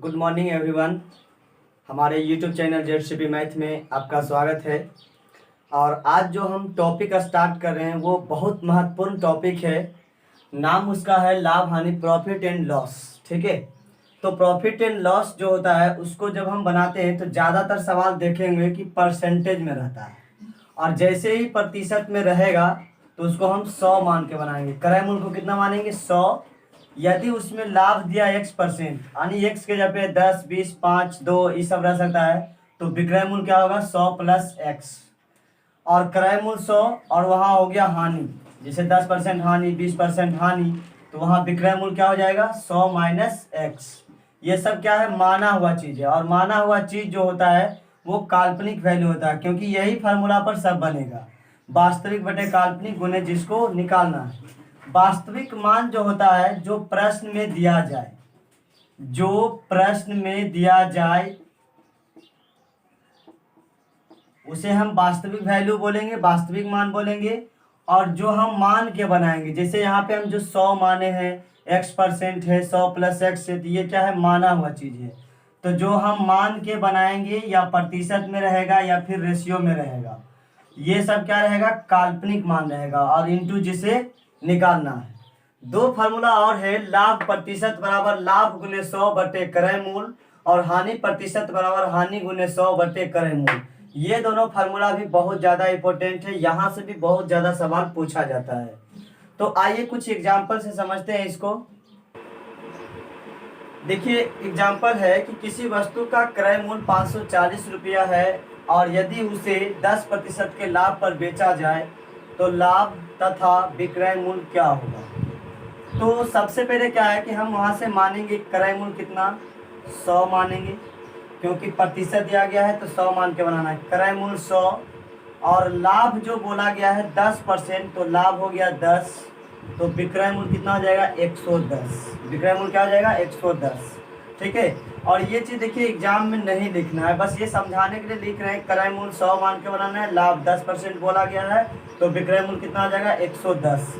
Good morning everyone. हमारे YouTube channel जेडसीपी math में आपका स्वागत है। और आज जो हम टॉपिक स्टार्ट कर रहे हैं वो बहुत महत्वपूर्ण टॉपिक है। नाम उसका है लाभ हानि, प्रॉफिट एंड लॉस। ठीक है, तो प्रॉफिट एंड लॉस जो होता है उसको जब हम बनाते हैं तो ज़्यादातर सवाल देखेंगे कि परसेंटेज में रहता है, और जैसे ही प्रतिशत में रहेगा तो उसको हम 100 मान के बनाएंगे। क्रय मूल्य को कितना मानेंगे? 100। यदि उसमें लाभ दिया X%, यानी X के जगह पे 10, 20, 5, 2 ये सब रह सकता है, तो विक्रय मूल्य क्या होगा? 100 प्लस X। और क्रय मूल्य 100 और वहाँ हो गया हानि, जैसे 10% हानि, 20% हानि, तो वहाँ विक्रय मूल्य क्या हो जाएगा? 100 माइनस X। ये सब क्या है? माना हुआ चीज़ है, और माना हुआ चीज़ जो होता है वो काल्पनिक वैल्यू होता है, क्योंकि यही फार्मूला पर सब बनेगा। वास्तविक बटे काल्पनिक गुने जिसको निकालना है। वास्तविक मान जो होता है जो प्रश्न में दिया जाए, जो प्रश्न में दिया जाए उसे हम वास्तविक वैल्यू बोलेंगे, वास्तविक मान बोलेंगे। और जो हम मान के बनाएंगे, जैसे यहाँ पे हम जो 100 माने हैं, X% है, 100 प्लस X है, तो ये क्या है? माना हुआ चीज़ है। तो जो हम मान के बनाएंगे या प्रतिशत में रहेगा या फिर रेशियो में रहेगा, ये सब क्या रहेगा? काल्पनिक मान रहेगा, और इंटू जिसे निकालना है। दो फार्मूला और है, लाभ प्रतिशत बराबर लाभ गुने 100 बटे क्रय मूल्य, और हानि प्रतिशत बराबर हानि गुने 100 बटे क्रय मूल्य। ये दोनों फार्मूला भी बहुत ज़्यादा इंपॉर्टेंट है, यहाँ से भी बहुत ज़्यादा सवाल पूछा जाता है। तो आइए कुछ एग्जाम्पल से समझते हैं इसको। देखिए, एग्जाम्पल है कि किसी वस्तु का क्रय मूल्य 540 रुपया है, और यदि उसे 10% के लाभ पर बेचा जाए तो लाभ तथा विक्रय मूल्य क्या होगा? तो सबसे पहले क्या है कि हम वहाँ से मानेंगे क्रय मूल्य कितना? 100 मानेंगे, क्योंकि प्रतिशत दिया गया है तो 100 मान के बनाना है। क्रय मूल्य 100, और लाभ जो बोला गया है 10%, तो लाभ हो गया 10, तो विक्रय मूल्य कितना हो जाएगा? 110। विक्रय मूल्य क्या हो जाएगा? 110। ठीक है, और ये चीज़ देखिए एग्जाम में नहीं लिखना है, बस ये समझाने के लिए लिख रहे हैं। क्रय मूल्य 100 मान के बनाना है, लाभ 10% बोला गया है, तो विक्रय मूल्य कितना हो जाएगा? 110।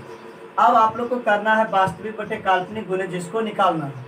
अब आप लोग को करना है वास्तविक बटे काल्पनिक गुने जिसको निकालना है।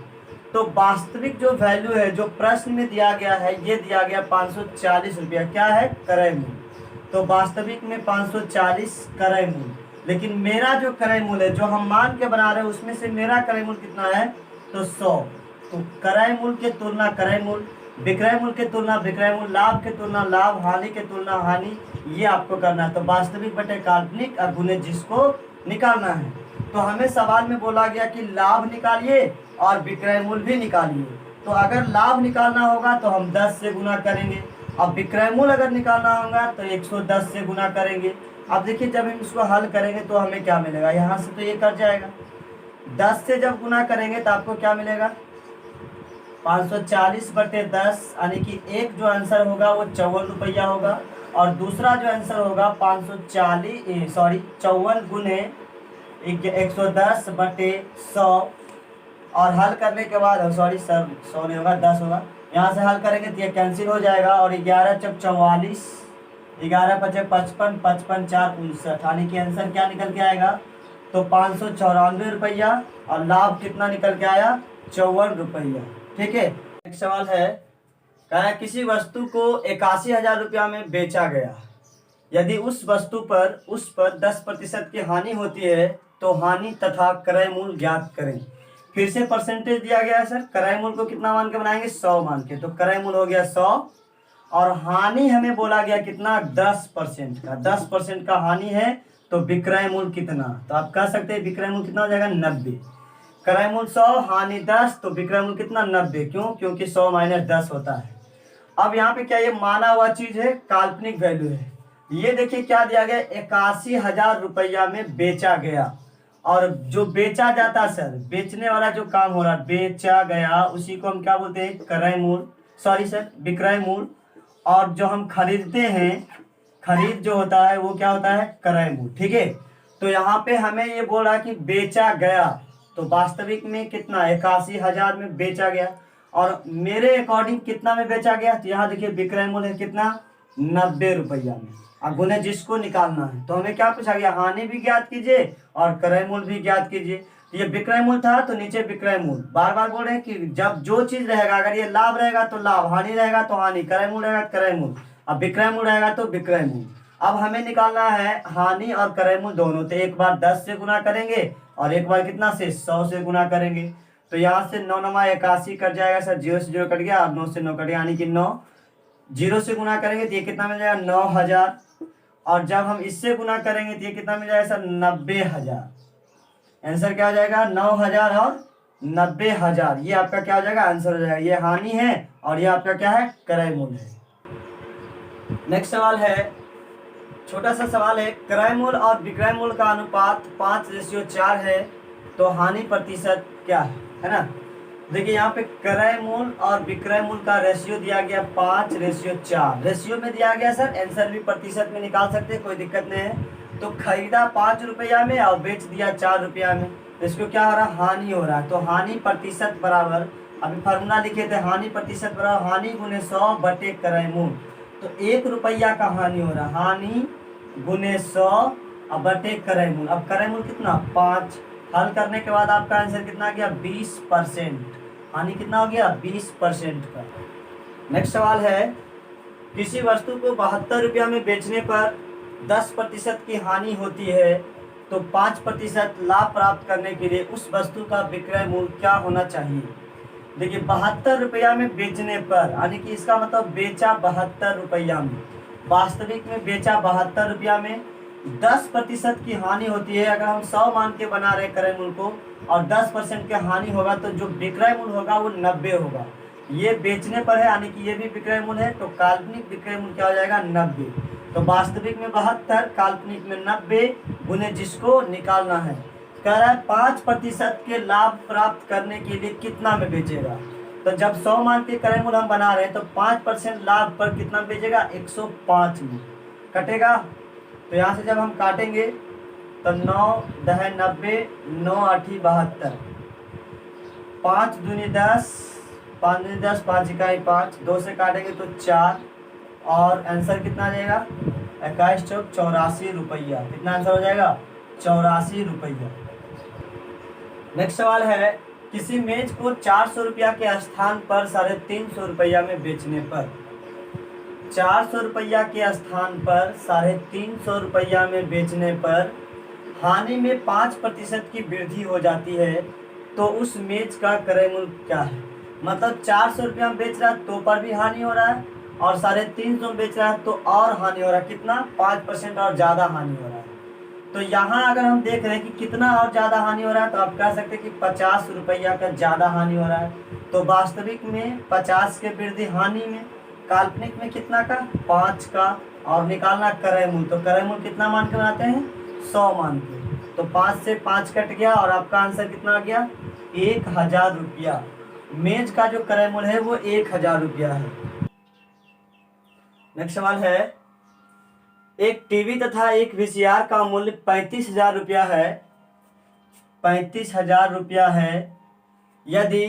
तो वास्तविक जो वैल्यू है जो प्रश्न में दिया गया है, ये दिया गया 540 रुपया, क्या है? क्रय मूल्य। तो वास्तविक में 540 क्रय मूल्य, लेकिन मेरा जो क्रय मूल्य है जो हम मान के बना रहे हैं उसमें से मेरा क्रय मूल्य कितना है? तो 100। तो क्रय मूल्य के तुलना क्रय मूल्य, विक्रय मूल्य के तुलना विक्रय मूल्य, लाभ के तुलना लाभ, हानि के तुलना हानि, ये आपको करना है। तो वास्तविक बटे काल्पनिक और गुने जिसको निकालना है। तो हमें सवाल में बोला गया कि लाभ निकालिए और विक्रय मूल्य भी निकालिए। तो अगर लाभ निकालना होगा तो हम 10 से गुना करेंगे, अब विक्रय मूल्य अगर निकालना होगा तो 110 से गुना करेंगे। अब देखिए जब हम इसको हल करेंगे तो हमें क्या मिलेगा? यहाँ से तो ये कट जाएगा, 10 से जब गुना करेंगे तो आपको क्या मिलेगा? 540 बटे 10, यानी कि एक जो आंसर होगा वो 54 रुपया होगा, और दूसरा जो आंसर होगा 54 गुने 110 बटे 100। और हल करने के बाद 100 नहीं होगा, 10 होगा। यहाँ से हल करेंगे तो ये कैंसिल हो जाएगा, और 11 चौक 44, 11 पचे 55, 55 4 59, यानी कि आंसर क्या निकल के आएगा? तो 594 रुपया, और लाभ कितना निकल के आया? 54 रुपया। ठीक है, एक सवाल है, कहा है किसी वस्तु को 81,000 रुपया में बेचा गया, यदि उस वस्तु पर 10% की हानि होती है तो हानि तथा क्रय मूल्य ज्ञात करें। फिर से परसेंटेज दिया गया है सर, क्रय मूल्य को कितना मान के बनाएंगे? 100 मान के, तो क्रय मूल्य हो गया 100, और हानि हमें बोला गया कितना? 10% का। 10% का हानि है तो विक्रय मूल्य कितना? तो आप कह सकते हैं विक्रय मूल्य कितना हो जाएगा? 90। क्रय मूल्य 100, हानि 10, तो विक्रय मूल्य कितना? 90। क्यों? क्योंकि 100 माइनस 10 होता है। अब यहाँ पे क्या ये माना हुआ चीज है, काल्पनिक वैल्यू है। ये देखिए क्या दिया गया? 81,000 रुपया में बेचा गया, और जो बेचा जाता सर, बेचने वाला जो काम हो रहा, बेचा गया, उसी को हम क्या बोलते हैं? क्रय मूल्य, सॉरी सर, विक्रय मूल्य। और जो हम खरीदते हैं, खरीद जो होता है वो क्या होता है? क्रय मूल्य। ठीक है, तो यहाँ पे हमें ये बोल रहा है कि बेचा गया, तो वास्तविक में कितना? 81,000 में बेचा गया, और मेरे अकॉर्डिंग कितना में बेचा गया? तो यहाँ देखिए विक्रय मूल्य है कितना? 90 रुपया में। अब गुने जिसको निकालना है, तो हमें क्या पूछा गया? हानि भी ज्ञात कीजिए और क्रय मूल्य भी ज्ञात कीजिए। तो ये विक्रय मूल्य था तो नीचे विक्रय मूल्य। बार बार बोल रहे हैं कि जब जो चीज रहेगा, अगर ये लाभ रहेगा तो लाभ, हानि रहेगा तो हानि, क्रय मूल्य रहेगा तो क्रय मूल्य, अब विक्रय मूल्य रहेगा तो विक्रय मूल्य। अब हमें निकालना है हानि और क्रय मूल्य दोनों, तो एक बार 10 से गुना करेंगे और एक बार कितना से 100 से गुना करेंगे। तो यहाँ से 9 9 81 कट जाएगा सर, 0 से 0 कट गया और 9 से 9 कट गया, यानी कि 9। 0 से गुना करेंगे तो ये कितना मिल जाएगा 9000, और जब हम इससे गुना करेंगे तो ये कितना मिल जाएगा सर 90000। आंसर क्या हो जाएगा 9000 और 90000, ये आपका क्या हो जाएगा आंसर हो जाएगा। ये हानि है और ये आपका क्या है क्रय मूल्य है। नेक्स्ट सवाल है, छोटा सा सवाल है, क्रय मूल्य और विक्रय मूल्य का अनुपात 5:4 है, तो हानि प्रतिशत क्या है ना। देखिए यहाँ पे क्रय मूल्य और विक्रय मूल्य का रेशियो दिया गया 5:4, रेशियो में दिया गया सर, आंसर भी प्रतिशत में निकाल सकते हैं, कोई दिक्कत नहीं है। तो खरीदा 5 रुपया में और बेच दिया 4 रुपया में, तो इसको क्या हो रहा है हानि हो रहा है। तो हानि प्रतिशत बराबर, अभी फार्मूला लिखे थे, हानि प्रतिशत बराबर हानि गुने 100 बटे क्रय मूल्य। तो 1 रुपया का हानि हो रहा है, हानि गुने 100 और बटे क्रय मूल्य। अब क्रय मूल्य कितना 5, हल करने के बाद आपका आंसर कितना आ गया 20%, हानि कितना हो गया 20% का। नेक्स्ट सवाल है, किसी वस्तु को 72 रुपया में बेचने पर 10% की हानि होती है, तो 5% लाभ प्राप्त करने के लिए उस वस्तु का विक्रय मूल्य क्या होना चाहिए। देखिए 72 रुपया में बेचने पर, यानी कि इसका मतलब बेचा 72 रुपया में, वास्तविक में बेचा 72 रुपया में, 10% की हानि होती है। अगर हम 100 मान के बना रहे क्रय मूल्य को और 10% की हानि होगा तो जो विक्रय मूल्य होगा वो 90 होगा। ये बेचने पर है, यानी कि ये भी विक्रय मूल्य है, तो काल्पनिक विक्रय मूल्य क्या हो जाएगा 90। तो वास्तविक में 72, काल्पनिक में 90 गुने जिसको निकालना है, कह रहा है 5% के लाभ प्राप्त करने के लिए कितना में बेचेगा। तो जब 100 मान के क्रय मूल्य हम बना रहे हैं तो 5% लाभ पर कितना बेचेगा 105 में कटेगा। तो यहाँ से जब हम काटेंगे तो 9 दह 90, 9 8 72, 5 दूनी 10, 5 दूनी 10, 5 इकाई 5, 2 से काटेंगे तो 4, और आंसर कितना आ जाएगा 21 चौक 84 रुपया। कितना आंसर हो जाएगा 84 रुपया। नेक्स्ट सवाल है, किसी मेज को 400 रुपया के स्थान पर 350 रुपया में बेचने पर, 400 रुपया के स्थान पर 350 रुपया में बेचने पर हानि में 5% की वृद्धि हो जाती है, तो उस मेज का क्रय मूल्य क्या है। मतलब 400 रुपया में बेच रहा है तो पर भी हानि हो रहा है, और 350 में बेच रहा है तो और हानि हो रहा है, कितना 5% और ज़्यादा हानि हो रहा है। तो यहाँ अगर हम देख रहे हैं कि कितना और ज़्यादा हानि हो रहा है, तो आप कह सकते हैं कि 50 रुपया का ज़्यादा हानि हो रहा है। तो वास्तविक में 50 के वृद्धि हानि में, काल्पनिक में कितना का 5 का, और निकालना क्रय मूल्य। तो क्रय मूल्य कितना मान के बनाते हैं 100 मान के, तो 5 से 5 कट गया और आपका आंसर कितना आ गया 1000 रुपया। मेज का जो क्रय मूल्य है वो 1000 रुपया है। नेक्स्ट सवाल है, एक टीवी तथा एक वीसीआर का मूल्य 35,000 रुपया है, 35,000 रुपया है। यदि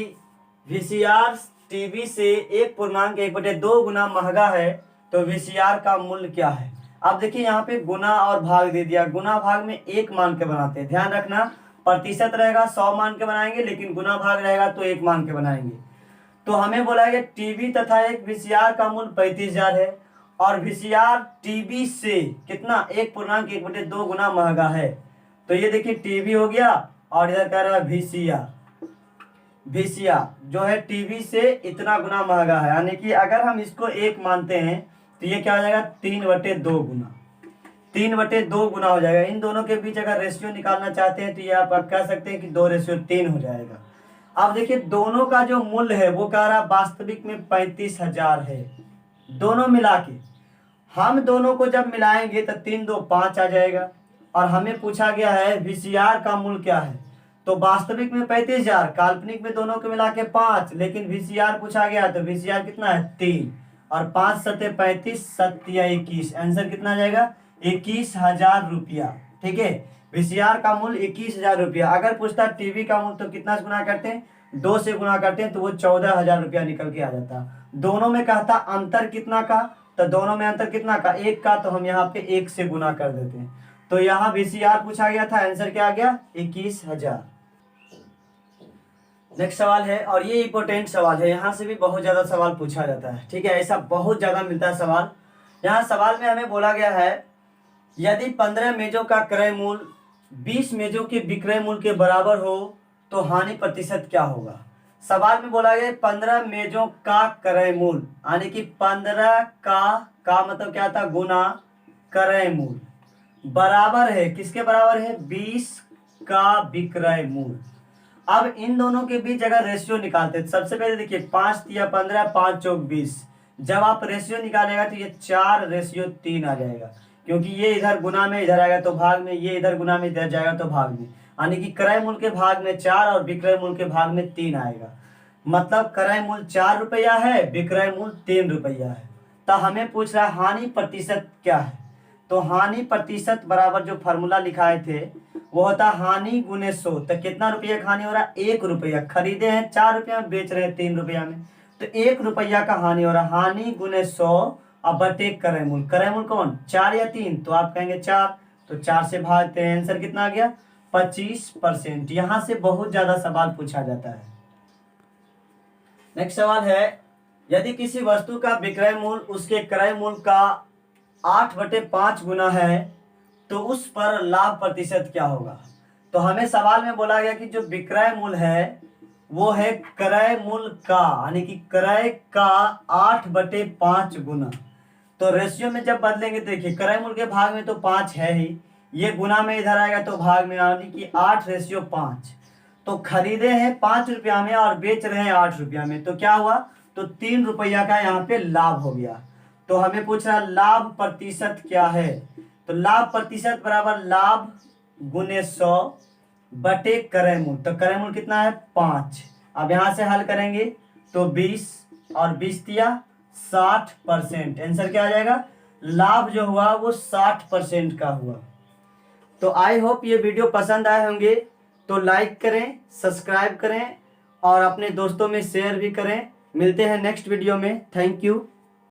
वीसीआर टीवी से 1.1/2 गुना महंगा है तो वीसीआर का मूल्य क्या है। अब देखिए यहाँ पे गुना और भाग दे दिया, गुना भाग में 1 मान के बनाते हैं, ध्यान रखना प्रतिशत रहेगा 100 मान के बनाएंगे, लेकिन गुना भाग रहेगा तो 1 मान के बनाएंगे। तो हमें बोला है टीवी तथा एक वीसीआर का मूल्य 35,000 है और वीसीआर टीवी से कितना 1.1/2 गुना महंगा है। तो ये देखिए टीवी हो गया और इधर कह रहा है वीसीआर, वीसीआर जो है टीवी से इतना गुना महंगा है, यानी कि अगर हम इसको 1 मानते हैं तो ये क्या हो जाएगा 3/2 गुना, 3/2 गुना हो जाएगा। इन दोनों के बीच अगर रेशियो निकालना चाहते हैं तो ये आप कह सकते हैं कि 2:3 हो जाएगा। अब देखिए दोनों का जो मूल्य है वो कह रहा है वास्तविक में 35,000 है, दोनों मिला के। हम दोनों को जब मिलाएंगे तो 3 2 5 आ जाएगा, और हमें पूछा गया है वीसीआर का मूल्य क्या है। तो वास्तविक में 35,000, काल्पनिक में दोनों को मिला के 5, लेकिन वीसीआर पूछा गया तो वीसीआर कितना है 3, और 5 सत्ते 35, 7 या 21, आंसर कितना आ जाएगा 21,000 रुपया। ठीक है, वीसीआर का मूल्य 21,000 रुपया। अगर पूछता टीवी का मूल्य तो कितना से गुना करते हैं 2 से गुना करते हैं तो वो 14,000 रुपया निकल के आ जाता। दोनों में कहता अंतर कितना का, तो दोनों में अंतर कितना का 1 का, तो हम यहाँ पे 1 से गुना कर देते हैं। तो यहाँ वीसीआर पूछा गया था, आंसर क्या आ गया 21,000। नेक्स्ट सवाल है, और ये इंपॉर्टेंट सवाल है, यहाँ से भी बहुत ज़्यादा सवाल पूछा जाता है। ठीक है, ऐसा बहुत ज़्यादा मिलता है सवाल। यहाँ सवाल में हमें बोला गया है यदि 15 मेजों का क्रय मूल्य 20 मेजों के विक्रय मूल्य के बराबर हो तो हानि प्रतिशत क्या होगा। सवाल में बोला गया 15 मेजों का क्रय मूल्य, यानी कि 15 का मतलब क्या था, गुना क्रय मूल्य बराबर है, किसके बराबर है, 20 का विक्रय मूल्य। अब इन दोनों के बीच अगर रेशियो निकालते हैं, सबसे पहले देखिए 5 तिया 15, 5 चौक 20। जब आप रेशियो निकालेगा तो ये 4:3 आ जाएगा, क्योंकि ये इधर गुना में इधर आएगा तो भाग में, ये इधर गुना में इधर जाएगा तो भाग में, यानी कि क्रय मूल्य के भाग में 4 और विक्रय मूल्य के भाग में 3 आएगा। मतलब क्रय मूल्य 4 रुपया है, विक्रय मूल्य 3 रुपया है। तो हमें पूछ रहा है हानि प्रतिशत क्या है। तो हानि प्रतिशत बराबर जो फॉर्मूला लिखाए थे वो होता हानि गुने 100। तो कितना रुपया का हानि हो रहा है, 1 रुपया। खरीदे हैं 4 रुपया में, बेच रहे हैं 3 रुपया में, तो 1 रुपया का हानि हो रहा है। हानि गुने 100 और बटे क्रय मूल्य। क्रय मूल्य कौन, 4 या 3, तो आप कहेंगे 4, तो 4 से भागते हैं, आंसर कितना आ गया, 25%। यहाँ से बहुत ज्यादा सवाल पूछा जाता है। नेक्स्ट सवाल है, यदि किसी वस्तु का विक्रय मूल्य उसके क्रय मूल्य का 8/5 गुना है तो उस पर लाभ प्रतिशत क्या होगा। तो हमें सवाल में बोला गया कि जो विक्रय मूल्य है वो है क्रय मूल्य का, यानी कि क्रय का 8/5 गुना। तो रेशियो में जब बदलेंगे, देखिए क्रय मूल्य के भाग में तो 5 है ही, ये गुना में इधर आएगा तो भाग में, यानी कि 8:5। तो खरीदे हैं 5 रुपया में और बेच रहे हैं 8 रुपया में, तो क्या हुआ, तो 3 रुपया का यहाँ पे लाभ हो गया। तो हमें पूछ रहा लाभ प्रतिशत क्या है। तो लाभ प्रतिशत बराबर लाभ गुने 100 बटे क्रय मूल्य। तो क्रय मूल्य कितना है, 5। अब यहाँ से हल करेंगे तो 20 और 20 दिया 60%। आंसर क्या आ जाएगा, लाभ जो हुआ वो 60% का हुआ। तो आई होप ये वीडियो पसंद आए होंगे, तो लाइक करें, सब्सक्राइब करें और अपने दोस्तों में शेयर भी करें। मिलते हैं नेक्स्ट वीडियो में। Thank you.